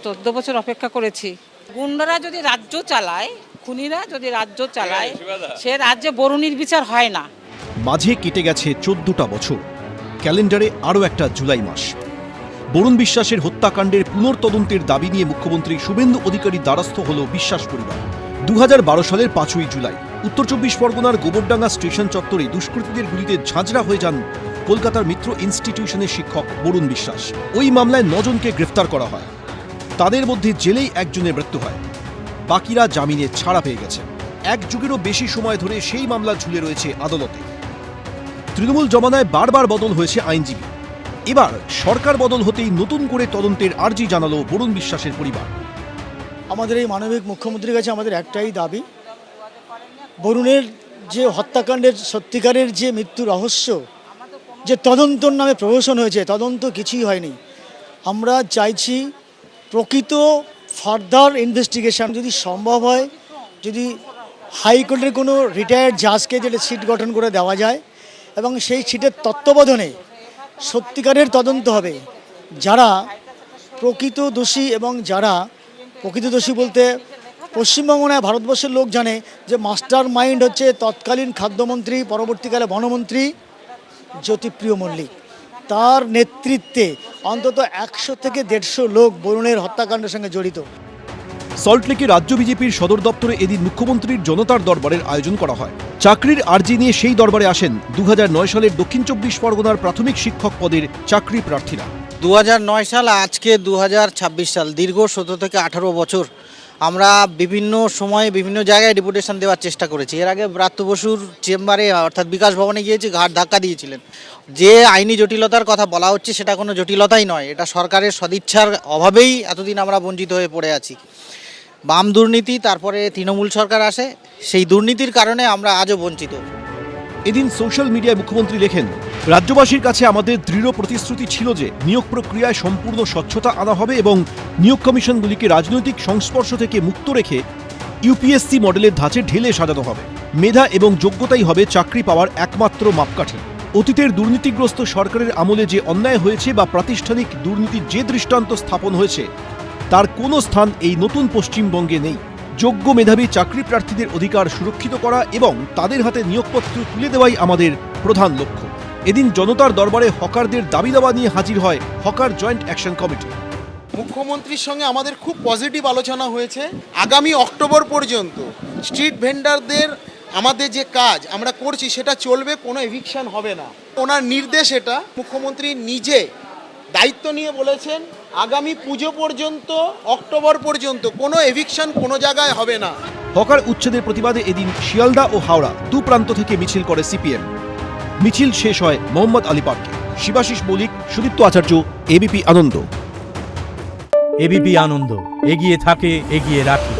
14 বছর অপেক্ষা করেছি। গুন্ডারা যদি রাজ্য চালায়, খুনিরা যদি রাজ্য চালায়, সে রাজ্যে বরুণীর বিচার হয় না। মাঝে কেটে গেছে 14টা বছর, ক্যালেন্ডারে আরও একটা জুলাই মাস। বরুণ বিশ্বাসের হত্যাকাণ্ডের পুনর্তদন্তের দাবি নিয়ে মুখ্যমন্ত্রী শুভেন্দু অধিকারী দ্বারস্থ হল বিশ্বাস পরিবার। 2012 সালের 5ই জুলাই উত্তর 24 পরগনার গোবরডাঙ্গা স্টেশন চত্বরে দুষ্কৃতীদের গুলিতে ঝাঁঝরা হয়ে যান কলকাতার মিত্র ইনস্টিটিউশনের শিক্ষক বরুণ বিশ্বাস। ওই মামলায় 9 জনকে গ্রেফতার করা হয়। তাদের মধ্যে জেলেই একজনের মৃত্যু হয়, বাকিরা জামিনে ছাড়া পেয়ে গেছে। এক যুগেরও বেশি সময় ধরে সেই মামলা ঝুলে রয়েছে আদালতে। তৃণমূল জমানায় বারবার বদল হয়েছে আইনজীবী। এবার সরকার বদল হতেই নতুন করে তদন্তের আর্জি জানালো বরুণ বিশ্বাসের পরিবার। আমাদের এই মানবিক মুখ্যমন্ত্রীর কাছে আমাদের একটাই দাবি, বরুণের যে হত্যাকাণ্ডের সত্যিকারের যে মৃত্যু রহস্য, যে তদন্তর নামে প্রহসন হয়েছে, তদন্ত কিছুই হয়নি। আমরা চাইছি প্রকৃত ফার্দার ইনভেস্টিগেশন যদি সম্ভব হয়, যদি হাইকোর্টের কোনো রিটায়ার্ড জাজকে যেটা সিট গঠন করে দেওয়া যায় এবং সেই সিটের তত্ত্বাবধানে সত্যিকারের তদন্ত হবে। যারা প্রকৃত দোষী এবং যারা প্রকৃত দোষী বলতে পশ্চিমবঙ্গ নয় ভারতবর্ষের লোক জানে যে মাস্টার মাইন্ড হচ্ছে তৎকালীন খাদ্যমন্ত্রী, পরবর্তীকালে বনমন্ত্রী জ্যোতিপ্রিয় মল্লিক। তার নেতৃত্বে অন্তত 100 থেকে 150 লোক বরুণের হত্যাকাণ্ডের সঙ্গে জড়িত। সল্টলেকে রাজ্য বিজেপির সদর দপ্তরে এদিন মুখ্যমন্ত্রীর জনতার দরবারের আয়োজন করা হয়। চাকরির আর্জি নিয়ে সেই দরবারে আসেন 2009 সালের দক্ষিণ 24 পরগনার প্রাথমিক শিক্ষক পদের চাকরি প্রার্থীরা। 2009 সাল আজকে 2026 সাল, দীর্ঘ 17 থেকে 18 বছর আমরা বিভিন্ন সময়ে বিভিন্ন জায়গায় ডেপুটেশন দেওয়ার চেষ্টা করেছি। এর আগে ব্রাত্য বসুর চেম্বারে অর্থাৎ বিকাশ ভবনে গিয়েছি, ঘাট ধাক্কা দিয়েছিলেন। যে আইনি জটিলতার কথা বলা হচ্ছে সেটা কোনো জটিলতাই নয়, এটা সরকারের সদিচ্ছার অভাবেই এতদিন আমরা বঞ্চিত হয়ে পড়ে আছি। বাম দুর্নীতি, তারপরে তৃণমূল সরকার আসে, সেই দুর্নীতির কারণে আমরা আজও বঞ্চিত। এদিন সোশ্যাল মিডিয়ায় মুখ্যমন্ত্রী লেখেন, রাজ্যবাসীর কাছে আমাদের দৃঢ় প্রতিশ্রুতি ছিল যে নিয়োগ প্রক্রিয়ায় সম্পূর্ণ স্বচ্ছতা আনা হবে এবং নিয়োগ কমিশনগুলিকে রাজনৈতিক সংস্পর্শ থেকে মুক্ত রেখে ইউপিএসসি মডেলের ধাঁচে ঢেলে সাজানো হবে। মেধা এবং যোগ্যতাই হবে চাকরি পাওয়ার একমাত্র মাপকাঠি। অতীতের দুর্নীতিগ্রস্ত সরকারের আমলে যে অন্যায় হয়েছে বা প্রাতিষ্ঠানিক দুর্নীতির যে দৃষ্টান্ত স্থাপন হয়েছে তার কোনো স্থান এই নতুন পশ্চিমবঙ্গে নেই। যোগ্য মেধাবী চাকরি প্রার্থীদের অধিকার সুরক্ষিত করা এবং তাদের হাতে নিয়োগপত্র তুলে দেওয়াই আমাদের প্রধান লক্ষ্য। এদিন জনতার দরবারে হকারদের দাবি দাবা নিয়ে হাজির হয় হকার জয়েন্ট অ্যাকশন কমিটি। মুখ্যমন্ত্রীর সঙ্গে আমাদের খুব পজিটিভ আলোচনা হয়েছে। আগামী অক্টোবর পর্যন্ত স্ট্রিট ভেন্ডারদের আমাদের যে কাজ আমরা করছি সেটা চলবে, কোনো এভিকশন হবে না। ওনার নির্দেশ এটা, মুখ্যমন্ত্রী নিজে দায়িত্ব নিয়ে বলেছেন আগামী পুজো পর্যন্ত, অক্টোবর পর্যন্ত কোনো এভিকশন কোনো জায়গায় হবে না। হকার উচ্ছেদের প্রতিবাদে এদিন শিয়ালদা ও হাওড়া দু প্রান্ত থেকে মিছিল করে সিপিএম। মিছিল শেষ হয় মোহাম্মদ আলী পার্কে। শিবাশিস মৌলিক, সুদীপ্ত আচার্য, এবিপি আনন্দ। এবিপি আনন্দ, এগিয়ে থাকে, এগিয়ে রাখে।